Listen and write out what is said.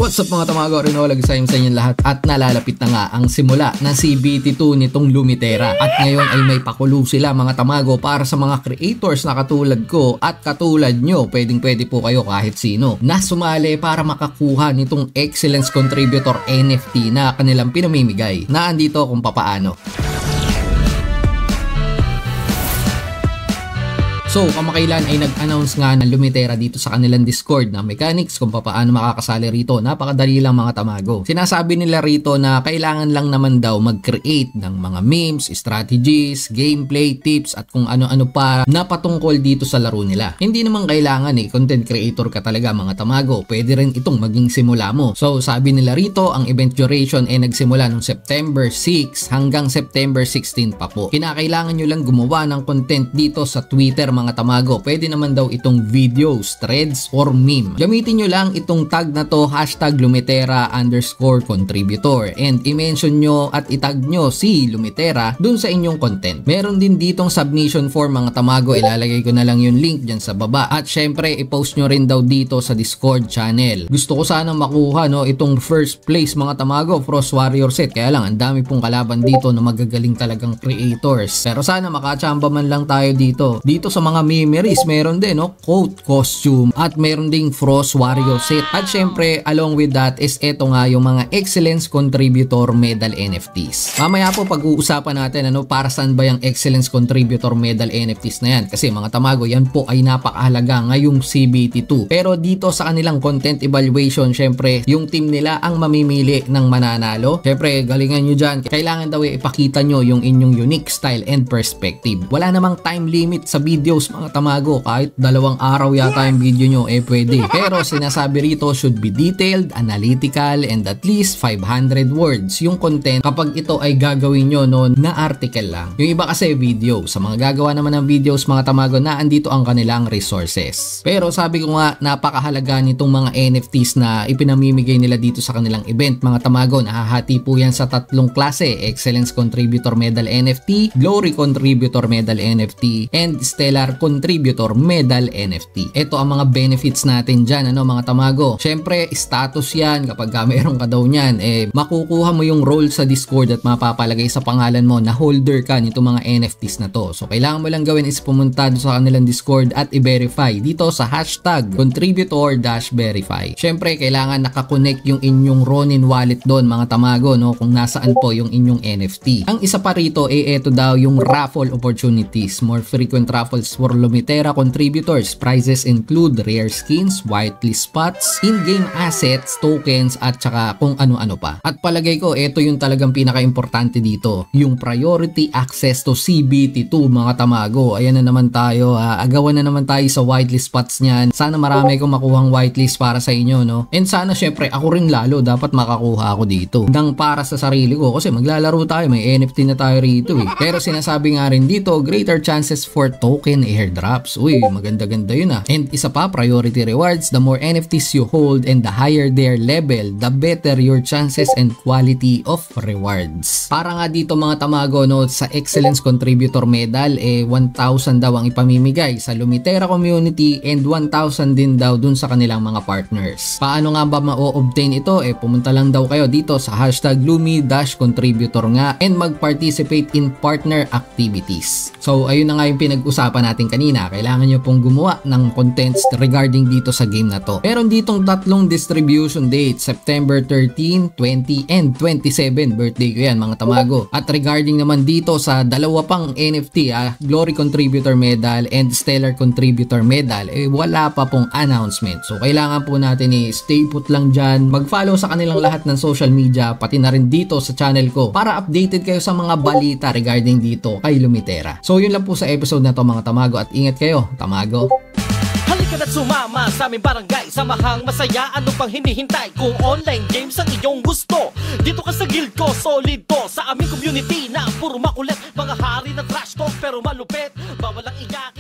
What's up mga tamago, Rinolag sa inyong lahat at nalalapit na nga ang simula ng CBT2 nitong Lumitera at ngayon ay may pakulo sila mga tamago para sa mga creators na katulad ko at katulad nyo. Pwede po kayo kahit sino na sumali para makakuha nitong Excellence Contributor NFT na kanilang pinamimigay na andito kung papaano. So, kamakailan ay nag-announce nga ng Lumitera dito sa kanilang Discord na mechanics kung paano makakasali rito. Napakadali lang mga tamago. Sinasabi nila rito na kailangan lang naman daw mag-create ng mga memes, strategies, gameplay, tips at kung ano-ano pa na patungkol dito sa laro nila. Hindi naman kailangan content creator ka talaga mga tamago. Pwede rin itong maging simula mo. So, sabi nila rito, ang event duration ay nagsimula noong September 6 hanggang September 16 pa po. Kinakailangan nyo lang gumawa ng content dito sa Twitter mga tamago. Pwede naman daw itong videos, threads, or meme. Gamitin nyo lang itong tag na to, #Lumitera_contributor, and i-mention nyo at itag nyo si Lumitera dun sa inyong content. Meron din ditong submission form mga tamago. Ilalagay ko na lang yung link dyan sa baba. At syempre, i-post nyo rin daw dito sa Discord channel. Gusto ko sana makuha itong first place mga tamago, Frost Warrior set. Kaya lang, ang dami pong kalaban dito na magagaling talagang creators. Pero sana makachamba man lang tayo dito. Dito sa mga memories, meron din coat, costume, at meron ding Frost Warrior set. At syempre, along with that is eto nga yung mga Excellence Contributor Medal NFTs. Mamaya po pag-uusapan natin para saan ba yung Excellence Contributor Medal NFTs na yan. Kasi mga tamago, yan po ay napakahalaga ngayong CBT2. Pero dito sa kanilang content evaluation, syempre, yung team nila ang mamimili ng mananalo. Syempre, galingan nyo dyan. Kailangan daw ipakita nyo yung inyong unique style and perspective. Wala namang time limit sa videos mga tamago, kahit 2 araw yata yung video nyo pwede. Pero sinasabi rito should be detailed, analytical, and at least 500 words yung content kapag ito ay gagawin nyo na article lang. Yung iba kasi video. Sa mga gagawa naman ng videos mga tamago, na andito ang kanilang resources. Pero sabi ko nga, napakahalaga nitong mga NFTs na ipinamimigay nila dito sa kanilang event mga tamago. Nahahati po yan sa 3 klase: Excellence Contributor Medal NFT, Glory Contributor Medal NFT, and Stellar Contributor Medal NFT. Ito ang mga benefits natin dyan mga tamago. Syempre, status yan. Kapag meron ka daw nyan, makukuha mo yung role sa Discord at mapapalagay sa pangalan mo na holder ka nito mga NFTs na to. So, kailangan mo lang gawin is pumunta sa kanilang Discord at i-verify dito sa #contributor-verify. Syempre, kailangan nakakonect yung inyong Ronin wallet doon mga tamago kung nasaan po yung inyong NFT. Ang isa pa rito ito daw yung raffle opportunities. More frequent raffles for Lumitera contributors. Prizes include rare skins, whitelist spots, in-game assets, tokens, at saka kung ano-ano pa. At palagay ko, ito yung talagang pinaka-importante dito. Yung priority access to CBT2 mga tamago. Ayan na naman tayo. Agawan na naman tayo sa whitelist spots niyan. Sana marami kong makuhang whitelist para sa inyo, And sana syempre, ako rin lalo dapat makakuha ako dito. Nang para sa sarili ko kasi maglalaro tayo. May NFT na tayo rito Pero sinasabi nga rin dito, greater chances for token airdrops. Uy, maganda-ganda yun And isa pa, priority rewards. The more NFTs you hold and the higher their level, the better your chances and quality of rewards. Para nga dito mga tamago sa Excellence Contributor Medal, 1,000 daw ang ipamimigay sa Lumitera community and 1,000 din daw dun sa kanilang mga partners. Paano nga ba ma-obtain ito? Pumunta lang daw kayo dito sa #Lumi-contributor nga and mag-participate in partner activities. So, ayun na nga yung pinag-usapan natin kanina. Kailangan nyo pong gumawa ng contents regarding dito sa game na to. Meron ditong 3 distribution dates: September 13, 20, and 27. Birthday ko yan mga tamago. At regarding naman dito sa 2 pang NFT, Glory Contributor Medal and Stellar Contributor Medal, wala pa pong announcement. So, kailangan po natin stay put lang dyan. Mag-follow sa kanilang lahat ng social media, pati na rin dito sa channel ko para updated kayo sa mga balita regarding dito kay Lumitera. So, yun lang po sa episode na to mga tamago at ingat kayo, tamago. Halika na't sumama sa aming barangay, samahang masaya, ano pang hinihintay? Kung online games ang iyong gusto, dito ka sa guild ko, solid to. Sa aming community na puro makulit, mga hari na trash talk pero malupit, bawalang iyak.